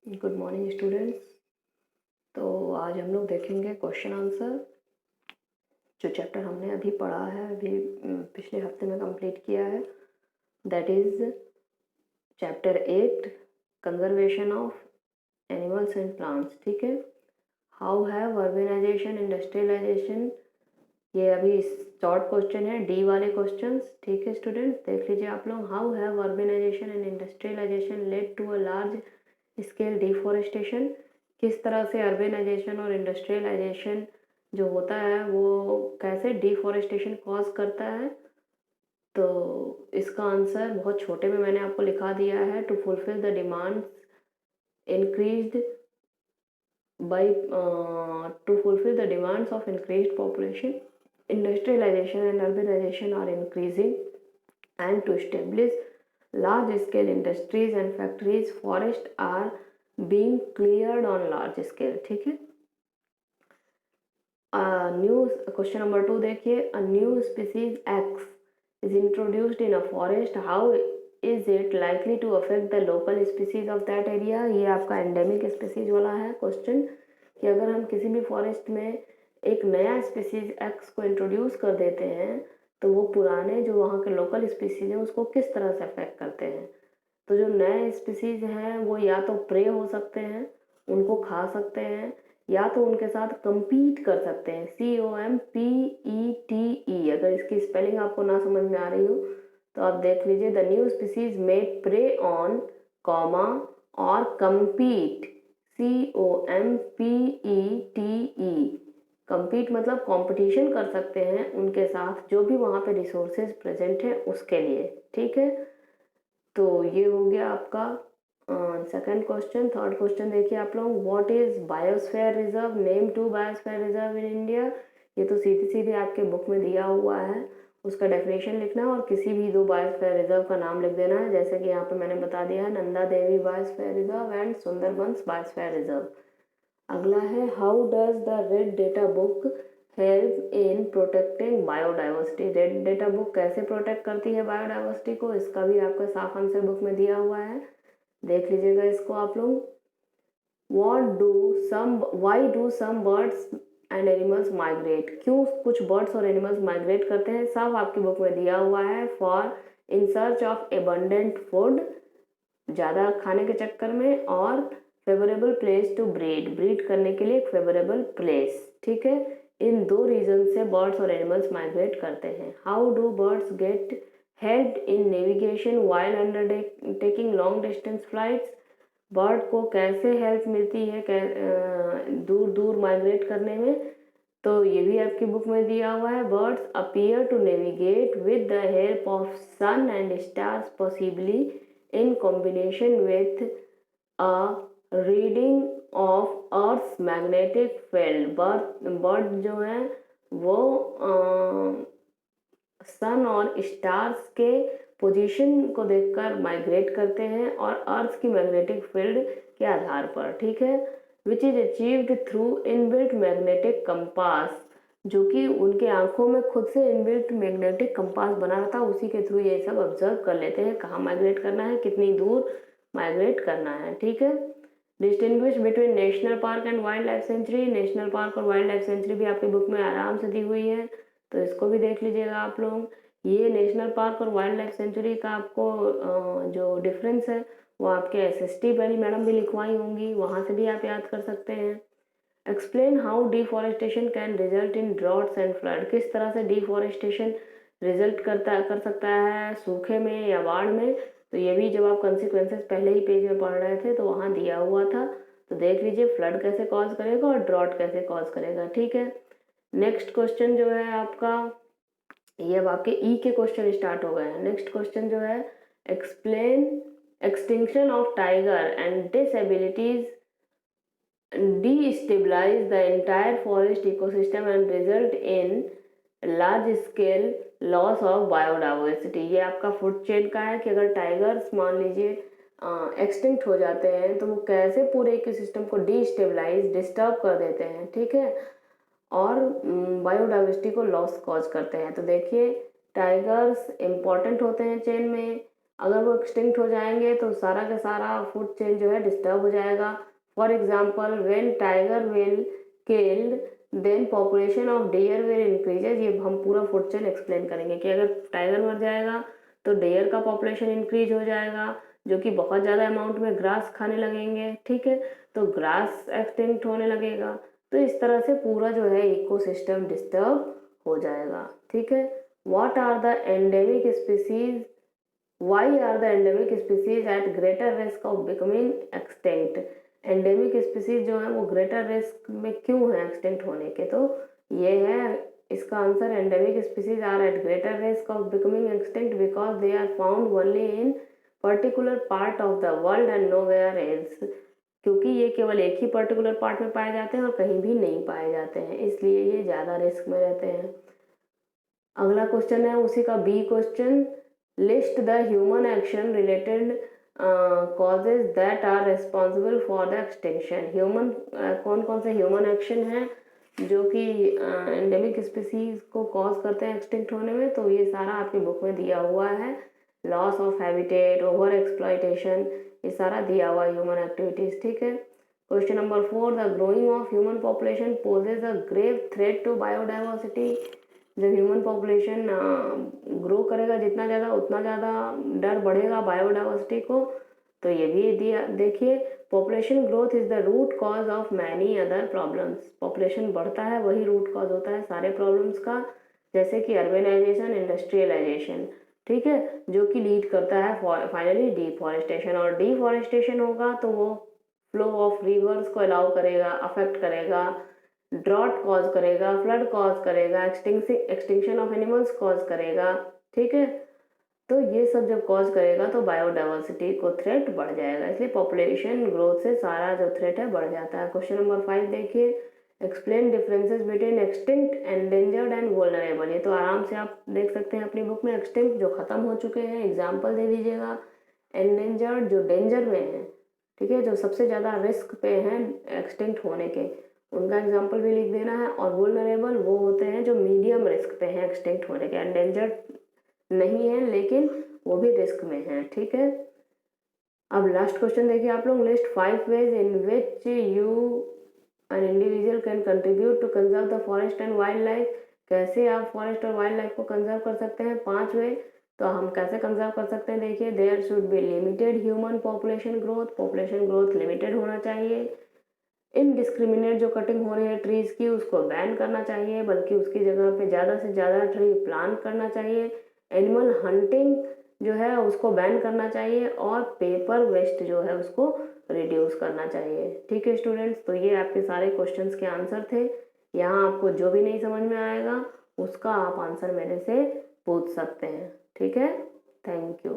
Good morning students. तो आज हम लोग देखेंगे क्वेश्चन आंसर। जो चैप्टर हमने अभी पढ़ा है, अभी पिछले हफ्ते में कंप्लीट किया है, that is chapter 8 conservation of animals and plants. ठीक है। हाउ हैव अर्बेनाइजेशन इंडस्ट्रियलाइजेशन, ये अभी शॉर्ट क्वेश्चन है, डी वाले क्वेश्चंस। ठीक है स्टूडेंट्स, देख लीजिए आप लोग। How have urbanisation and industrialisation led to a large scale deforestation, किस तरह से अर्बेनाइजेशन और इंडस्ट्रियलाइजेशन जो होता है वो कैसे डिफॉरेस्टेशन कॉज करता है। तो इसका आंसर बहुत छोटे में मैंने आपको लिखा दिया है। To fulfil the demands increased by to fulfill the demands of increased population, industrialization and urbanization are increasing, and to establish large scale industries and factories, forests are being cleared on large scale। ठीक है। New question number 2 देखिए। A new species x is introduced in a forest, how is it likely to affect the local species of that area। ये आपका endemic species वाला है question, कि अगर हम किसी भी फॉरेस्ट में एक नया स्पीसीज एक्स को इंट्रोड्यूस कर देते हैं तो वो पुराने जो वहाँ के लोकल स्पीसीज हैं उसको किस तरह से अफेक्ट करते हैं। तो जो नए स्पीसीज हैं वो या तो प्रे हो सकते हैं, उनको खा सकते हैं, या तो उनके साथ compete कर सकते हैं। COMPETE, अगर इसकी स्पेलिंग आपको ना समझ में आ रही हो तो आप देख लीजिए। The new species may prey on comma और compete, COMPETE। compete मतलब कंपटीशन कर सकते हैं उनके साथ जो भी वहाँ पे रिसोर्सेज प्रेजेंट है उसके लिए। ठीक है। तो ये हो गया आपका सेकंड क्वेश्चन। थर्ड क्वेश्चन देखिए आप लोग। What is biosphere reserve, name to biosphere reserve in India. ये तो सीधे सीधे आपके बुक में दिया हुआ है, उसका डेफिनेशन लिखना है और किसी भी दो बायोस्फीयर रिजर्व का नाम लिख देना है। जैसे कि यहाँ पे मैंने बता दिया है, Nanda Devi biosphere reserve and Sundarbans biosphere reserve. अगला है, how does the red data book help in protecting biodiversity. Red data book कैसे प्रोटेक्ट करती है बायोडाइवर्सिटी को, इसका भी आपका साफ आंसर बुक में दिया हुआ है, देख लीजिएगा इसको आप लोग। why do some birds and animals migrate, क्यों कुछ बर्ड्स और एनिमल्स माइग्रेट करते हैं, सब आपकी बुक में दिया हुआ है। For in search of abundant food, ज़्यादा खाने के चक्कर में, और फेवरेबल प्लेस टू ब्रीड करने के लिए एक फेवरेबल प्लेस। ठीक है। इन दो रीजन से बर्ड्स और एनिमल्स माइग्रेट करते हैं। How do birds get help in navigation while undertaking long distance flights, bird को कैसे हेल्प मिलती है दूर दूर माइग्रेट करने में। तो ये भी आपकी बुक में दिया हुआ है। Birds appear to navigate with the help of sun and stars, possibly in combination with a reading of earth's magnetic field. Bird जो है वो सन और स्टार्स के पोजीशन को देखकर माइग्रेट करते हैं और अर्थ की मैग्नेटिक फील्ड के आधार पर। ठीक है। Which is achieved through inbuilt magnetic compass, जो कि उनके आंखों में खुद से इनबिल्ट मैग्नेटिक कंपास बना रहता है, उसी के थ्रू ये सब ऑब्जर्व कर लेते हैं कहाँ माइग्रेट करना है, कितनी दूर माइग्रेट करना है। ठीक है। Distinguish between national park and wild life sanctuary, national park और वाइल्ड लाइफ सेंचुरी भी आपकी बुक में आराम से दी हुई है, तो इसको भी देख लीजिएगा आप लोग। ये नेशनल पार्क और वाइल्ड लाइफ सेंचुरी का आपको जो डिफरेंस है वो आपके एसएसटी वाली मैडम भी लिखवाई होंगी, वहाँ से भी आप याद कर सकते हैं। Explain how deforestation can result in droughts and flood, किस तरह से डिफॉरेस्टेशन रिजल्ट कर सकता है सूखे में या बाढ़ में। तो ये भी जब आप कंसिक्वेंसेस पहले ही पेज में पढ़ रहे थे तो वहाँ दिया हुआ था, तो देख लीजिए फ्लड कैसे कॉज करेगा और ड्रॉट कैसे कॉज करेगा। ठीक है। नेक्स्ट क्वेश्चन जो है आपका, ये अब आपके ई के क्वेश्चन स्टार्ट हो गए हैं। नेक्स्ट क्वेश्चन जो है, explain extinction of tiger and डिसएबिलिटीज destabilize the entire forest ecosystem and result in large scale loss of biodiversity। ये आपका फूड चेन का है कि अगर टाइगर्स मान लीजिए एक्सटिंक्ट हो जाते हैं तो वो कैसे पूरे इकोसिस्टम को डिस्टेबलाइज डिस्टर्ब कर देते हैं। ठीक है। और बायोडाइवर्सिटी को लॉस कॉज करते हैं। तो देखिए टाइगर्स इम्पॉर्टेंट होते हैं चेन में, अगर वो एक्सटिंक्ट हो जाएंगे तो सारा का सारा फूड चेन जो है डिस्टर्ब हो जाएगा। For example when tiger will killed then population of deer will increases. ये हम पूरा फूड चेन एक्सप्लेन करेंगे कि अगर टाइगर मर जाएगा तो डियर का पॉपुलेशन इंक्रीज हो जाएगा, जो कि बहुत ज़्यादा अमाउंट में ग्रास खाने लगेंगे, ठीक है, तो ग्रास एक्सटिंक्ट होने लगेगा। तो इस तरह से पूरा जो है इकोसिस्टम डिस्टर्ब हो जाएगा, ठीक है। What are the endemic species, why are the endemic species at greater risk of becoming extinct. Endemic species जो है वो ग्रेटर रिस्क में क्यों है एक्सटिंक्ट होने के, तो ये है इसका answer. Endemic species are at greater risk of becoming extinct because they are found only in particular part of the world and nowhere else. क्योंकि ये केवल एक ही पर्टिकुलर पार्ट में पाए जाते हैं और कहीं भी नहीं पाए जाते हैं, इसलिए ये ज़्यादा रिस्क में रहते हैं। अगला क्वेश्चन है उसी का B question, list the human action related causes that are responsible for the extinction. Human कौन कौन से ह्यूमन एक्शन हैं जो कि एंडेमिक स्पीसीज को कॉज करते हैं एक्सटिंक्ट होने में, तो ये सारा आपकी बुक में दिया हुआ है। Loss of habitat, over exploitation, ये सारा दिया हुआ ह्यूमन एक्टिविटीज़, ठीक है। Question number 4, the growing of human population poses a grave threat to biodiversity. जब ह्यूमन पॉपुलेशन ग्रो करेगा जितना ज़्यादा उतना ज़्यादा डर बढ़ेगा बायोडाइवर्सिटी को। तो ये भी दिया देखिए, population growth is the root cause of many other problems. Population बढ़ता है वही रूट कॉज होता है सारे प्रॉब्लम्स का, जैसे कि अर्बेनाइजेशन, इंडस्ट्रियलाइजेशन, ठीक है, जो कि लीड करता है फाइनली डिफॉरेस्टेशन। और डिफॉरेस्टेशन होगा तो वो फ्लो ऑफ रिवर्स को अलाउ करेगा, अफेक्ट करेगा, ड्रॉट कॉज करेगा, फ्लड कॉज करेगा, एक्सटिंक्शन ऑफ एनिमल्स कॉज करेगा, ठीक है। तो ये सब जब कॉज करेगा तो बायोडाइवर्सिटी को थ्रेट बढ़ जाएगा, इसलिए पॉपुलेशन ग्रोथ से सारा जो थ्रेट है बढ़ जाता है। क्वेश्चन नंबर 5 देखिए, explain differences between extinct, endangered and vulnerable. ये तो आराम से आप देख सकते हैं अपनी बुक में। एक्सटिंक्ट जो खत्म हो चुके हैं, एग्जाम्पल दे दीजिएगा। एंडेंजर्ड जो डेंजर में है, ठीक है, जो सबसे ज़्यादा रिस्क पे हैं एक्सटिंक्ट होने के, उनका एग्जाम्पल भी लिख देना है। और वुल्नरेबल वो होते हैं जो मीडियम रिस्क पे हैं एक्सटिंक्ट होने के, एंडेंजर्ड नहीं है लेकिन वो भी रिस्क में हैं, ठीक है। अब लास्ट क्वेश्चन देखिए आप लोग, list 5 ways in which you an individual can contribute to conserve the forest and wildlife. कैसे आप फॉरेस्ट और वाइल्ड लाइफ को कंजर्व कर सकते हैं, 5 वे। तो हम कैसे कंजर्व कर सकते हैं, देखिए, there should be limited human population growth, population growth limited होना चाहिए। इनडिस्क्रिमिनेट जो कटिंग हो रही है ट्रीज़ की उसको बैन करना चाहिए, बल्कि उसकी जगह पे ज़्यादा से ज़्यादा ट्री प्लांट करना चाहिए। एनिमल हंटिंग जो है उसको बैन करना चाहिए, और पेपर वेस्ट जो है उसको रिड्यूस करना चाहिए, ठीक है स्टूडेंट्स। तो ये आपके सारे क्वेश्चंस के आंसर थे। यहाँ आपको जो भी नहीं समझ में आएगा उसका आप आंसर मेरे से पूछ सकते हैं, ठीक है। Thank you.